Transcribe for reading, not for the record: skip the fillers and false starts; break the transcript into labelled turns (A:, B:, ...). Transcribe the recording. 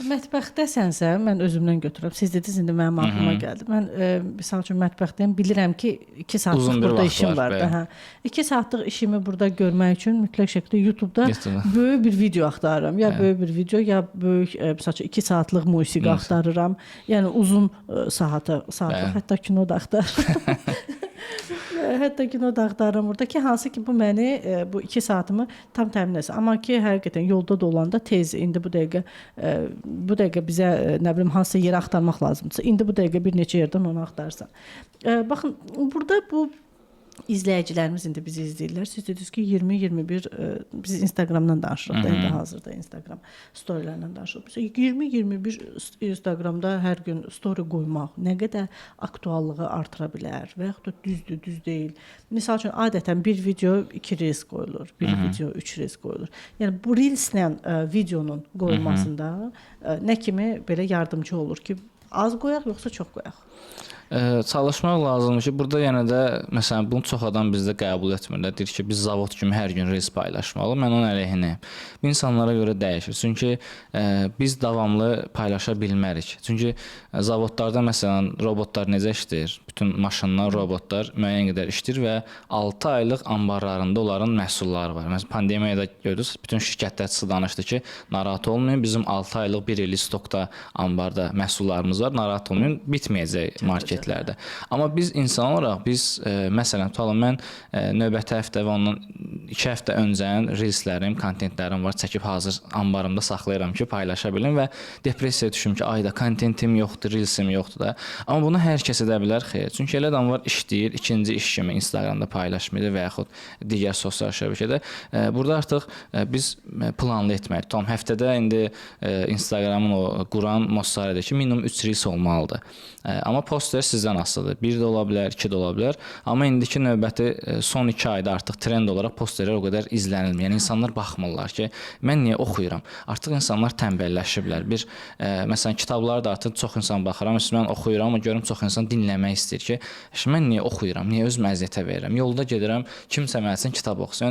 A: Mətbəxdəsənsə, mən özümdən götürürəm. Siz dediniz, indi mənim ağlıma gəldi. Mən misal üçün mətbəxdəyəm, bilirəm ki, 2 saatlıq burada işim var da, hə. 2 saatlıq işimi burada görmək üçün mütləq şəkildə YouTube-da böyük bir video axtarıram. Ya böyük bir video, ya böyük misal üçün 2 saatlıq musiqi axtarıram. Yəni uzun saatlıq, hətta kino da axtarıram. Hətta kino da axtarıram orada ki, hansı ki bu məni bu 2 saatımı tam təmin etsin. Amma ki, həqiqətən yolda da olanda tez, indi bu dəqiqə bizə nə bilim hansısa yerə axtarmaq lazımdırsa, indi bu dəqiqə bir neçə yerdən onu axtarsan. Baxın, burada bu izləyicilərimiz indi bizi izləyirlər. Siz dediniz ki, 20-21 biz Instagramdan danışırıq da, indi hazırda Instagram storylərlə danışırıq. 20-21 Instagramda hər gün story qoymaq nə qədər aktuallığı artıra bilər və yaxud da düzdür, düz deyil. Misal üçün, adətən bir video 2 reels qoyulur, bir video 3 reels qoyulur. Yəni, bu reelslə videonun qoyulmasında nə kimi belə yardımcı olur ki, az qoyaq, yoxsa çox qoyaq?
B: Çalışmaq lazımdır ki, burada yenə də məsələn bunu çox adam bizdə qəbul etmirlər. Deyir ki, biz zavod kimi hər gün reels paylaşmalı. Mən onun əleyhinəyəm. Bu insanlara görə dəyişir. Çünki biz davamlı paylaşa bilmərik. Çünki zavodlarda məsələn robotlar necə işləyir? Bütün maşınlar, robotlar müəyyən qədər işləyir və 6 aylıq anbarlarında onların məhsulları var. Məsələn, pandemiyada gördünüz, bütün şirkətlər çıxdı danışdı ki, narahat olmayın, bizim 6 aylıq, 1 illik stokda anbarda məhsullarımız var, narahat olmayın, bitməyəcək market. Amma biz insan olaraq, məsələn, tutalım, mən növbəti həftə və ondan 2 həftə öncənin reelslərim, kontentlərim var, çəkib hazır anbarımda saxlayıram ki, paylaşa bilim və depressiyaya düşüm ki, ayda kontentim yoxdur, reelsim yoxdur da. Amma bunu hər kəs edə bilər, xeyr. Çünki elə adam var, işləyir, ikinci iş kimi Instagramda paylaşmır və yaxud digər sosial şəbəkədə. Burada artıq biz planlı etməliyik. Tutalım, həftədə indi Instagramın o quran Mossarədir ki, minimum 3 reels olmalıdır. Amma poster sizdən asılıdır. 1 də ola bilər, 2 də ola bilər. Amma indiki növbəti son 2 ayda artıq trend olaraq posterlər o qədər izlənilmir. Yəni insanlar baxmırlar ki, mən niyə oxuyuram? Artıq insanlar tənbəlləşiblər. Məsələn, kitabları da artıq çox insan baxıram. Mən oxuyuram, amma görüm çox insan dinləmək istəyir ki, mən niyə oxuyuram? Niyə özümə əziyyətə verirəm? Yolda gedirəm, kimsə mənə kitab oxusun.